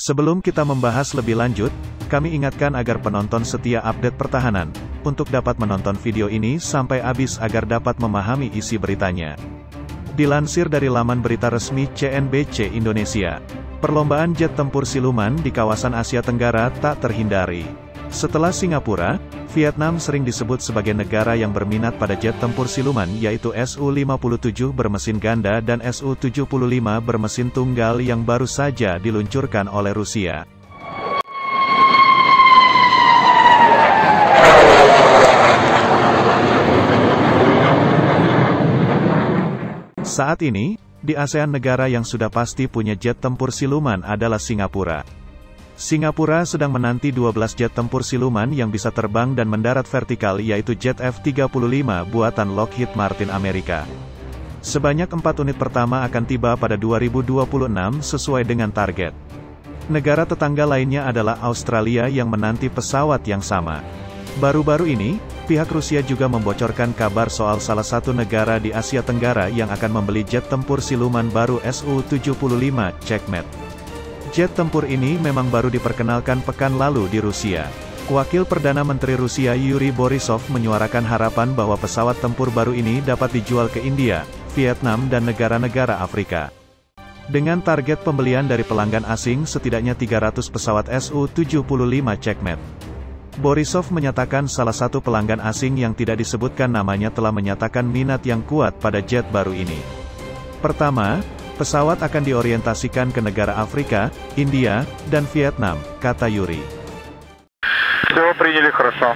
Sebelum kita membahas lebih lanjut, kami ingatkan agar penonton setia update pertahanan, untuk dapat menonton video ini sampai habis agar dapat memahami isi beritanya. Dilansir dari laman berita resmi CNBC Indonesia, perlombaan jet tempur siluman di kawasan Asia Tenggara tak terhindari. Setelah Singapura, Vietnam sering disebut sebagai negara yang berminat pada jet tempur siluman yaitu Su-57 bermesin ganda dan Su-75 bermesin tunggal yang baru saja diluncurkan oleh Rusia. Saat ini, di ASEAN negara yang sudah pasti punya jet tempur siluman adalah Singapura. Singapura sedang menanti 12 jet tempur siluman yang bisa terbang dan mendarat vertikal yaitu jet F-35 buatan Lockheed Martin Amerika. Sebanyak 4 unit pertama akan tiba pada 2026 sesuai dengan target. Negara tetangga lainnya adalah Australia yang menanti pesawat yang sama. Baru-baru ini, pihak Rusia juga membocorkan kabar soal salah satu negara di Asia Tenggara yang akan membeli jet tempur siluman baru Su-75 Checkmate. Jet tempur ini memang baru diperkenalkan pekan lalu di Rusia. Wakil Perdana Menteri Rusia Yuri Borisov menyuarakan harapan bahwa pesawat tempur baru ini dapat dijual ke India, Vietnam dan negara-negara Afrika. Dengan target pembelian dari pelanggan asing setidaknya 300 pesawat Su-75 Checkmate. Borisov menyatakan salah satu pelanggan asing yang tidak disebutkan namanya telah menyatakan minat yang kuat pada jet baru ini. Pertama, pesawat akan diorientasikan ke negara Afrika, India, dan Vietnam, kata Yuri. Все приняли хорошо.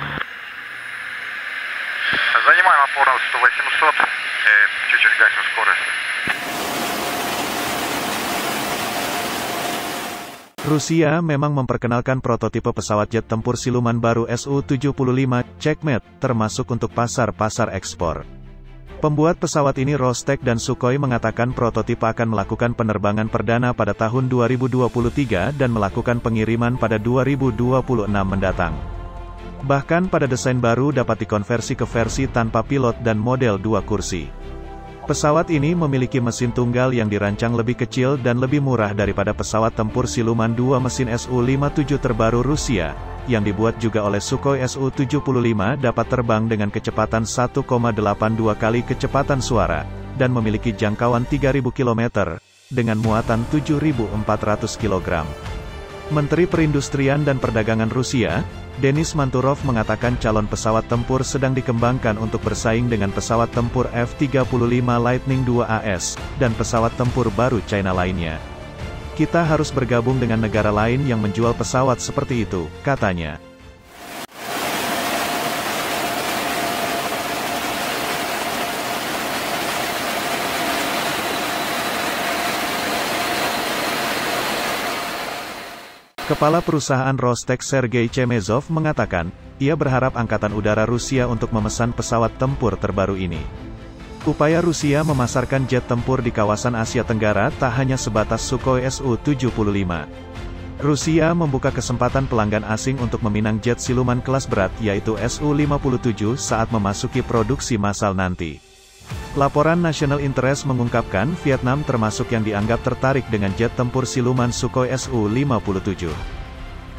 Занимаем опору 100-800, чуть-чуть гасим скорость. Rusia memang memperkenalkan prototipe pesawat jet tempur siluman baru Su-75 Checkmate, termasuk untuk pasar-pasar ekspor. Pembuat pesawat ini Rostec dan Sukhoi mengatakan prototipe akan melakukan penerbangan perdana pada tahun 2023 dan melakukan pengiriman pada 2026 mendatang. Bahkan pada desain baru dapat dikonversi ke versi tanpa pilot dan model 2 kursi. Pesawat ini memiliki mesin tunggal yang dirancang lebih kecil dan lebih murah daripada pesawat tempur siluman 2 mesin Su-57 terbaru Rusia, yang dibuat juga oleh Sukhoi. Su-75 dapat terbang dengan kecepatan 1,82 kali kecepatan suara, dan memiliki jangkauan 3.000 km, dengan muatan 7.400 kg. Menteri Perindustrian dan Perdagangan Rusia, Denis Manturov mengatakan calon pesawat tempur sedang dikembangkan untuk bersaing dengan pesawat tempur F-35 Lightning II AS, dan pesawat tempur baru China lainnya. Kita harus bergabung dengan negara lain yang menjual pesawat seperti itu, katanya. Kepala perusahaan Rostec Sergei Chemezov mengatakan, ia berharap Angkatan Udara Rusia untuk memesan pesawat tempur terbaru ini. Upaya Rusia memasarkan jet tempur di kawasan Asia Tenggara tak hanya sebatas Sukhoi Su-75. Rusia membuka kesempatan pelanggan asing untuk meminang jet siluman kelas berat yaitu Su-57 saat memasuki produksi massal nanti. Laporan National Interest mengungkapkan Vietnam termasuk yang dianggap tertarik dengan jet tempur siluman Sukhoi Su-57.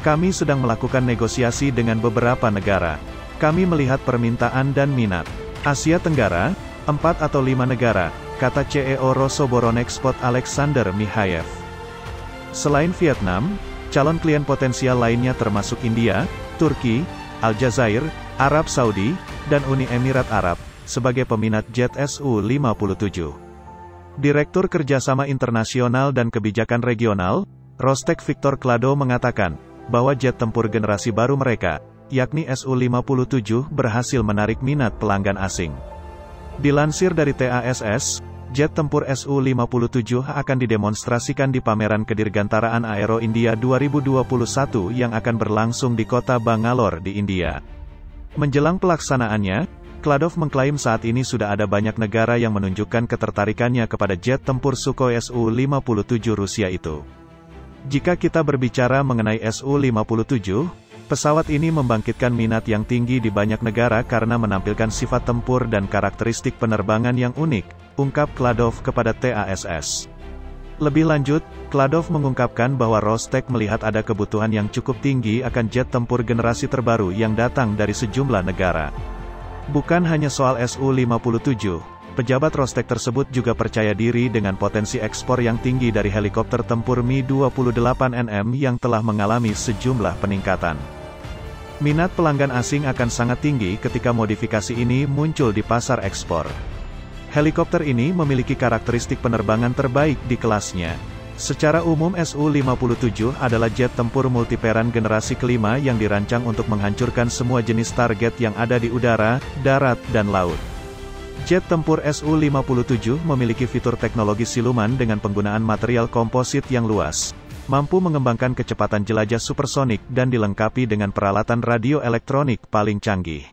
Kami sedang melakukan negosiasi dengan beberapa negara. Kami melihat permintaan dan minat. Asia Tenggara, 4 atau 5 negara, kata CEO Rosoboronexport Alexander Mikhaev. Selain Vietnam, calon klien potensial lainnya termasuk India, Turki, Aljazair, Arab Saudi, dan Uni Emirat Arab, sebagai peminat jet Su-57. Direktur Kerjasama Internasional dan Kebijakan Regional, Rostec Victor Klado mengatakan, bahwa jet tempur generasi baru mereka, yakni Su-57 berhasil menarik minat pelanggan asing. Dilansir dari TASS, jet tempur Su-57 akan didemonstrasikan di pameran Kedirgantaraan Aero India 2021 yang akan berlangsung di kota Bangalore di India. Menjelang pelaksanaannya, Kladov mengklaim saat ini sudah ada banyak negara yang menunjukkan ketertarikannya kepada jet tempur Sukhoi Su-57 Rusia itu. Jika kita berbicara mengenai Su-57, pesawat ini membangkitkan minat yang tinggi di banyak negara karena menampilkan sifat tempur dan karakteristik penerbangan yang unik, ungkap Kladov kepada TASS. Lebih lanjut, Kladov mengungkapkan bahwa Rostec melihat ada kebutuhan yang cukup tinggi akan jet tempur generasi terbaru yang datang dari sejumlah negara. Bukan hanya soal Su-57, pejabat Rostec tersebut juga percaya diri dengan potensi ekspor yang tinggi dari helikopter tempur Mi-28NM yang telah mengalami sejumlah peningkatan. Minat pelanggan asing akan sangat tinggi ketika modifikasi ini muncul di pasar ekspor. Helikopter ini memiliki karakteristik penerbangan terbaik di kelasnya. Secara umum Su-57 adalah jet tempur multiperan generasi kelima yang dirancang untuk menghancurkan semua jenis target yang ada di udara, darat, dan laut. Jet tempur Su-57 memiliki fitur teknologi siluman dengan penggunaan material komposit yang luas, mampu mengembangkan kecepatan jelajah supersonik dan dilengkapi dengan peralatan radio elektronik paling canggih.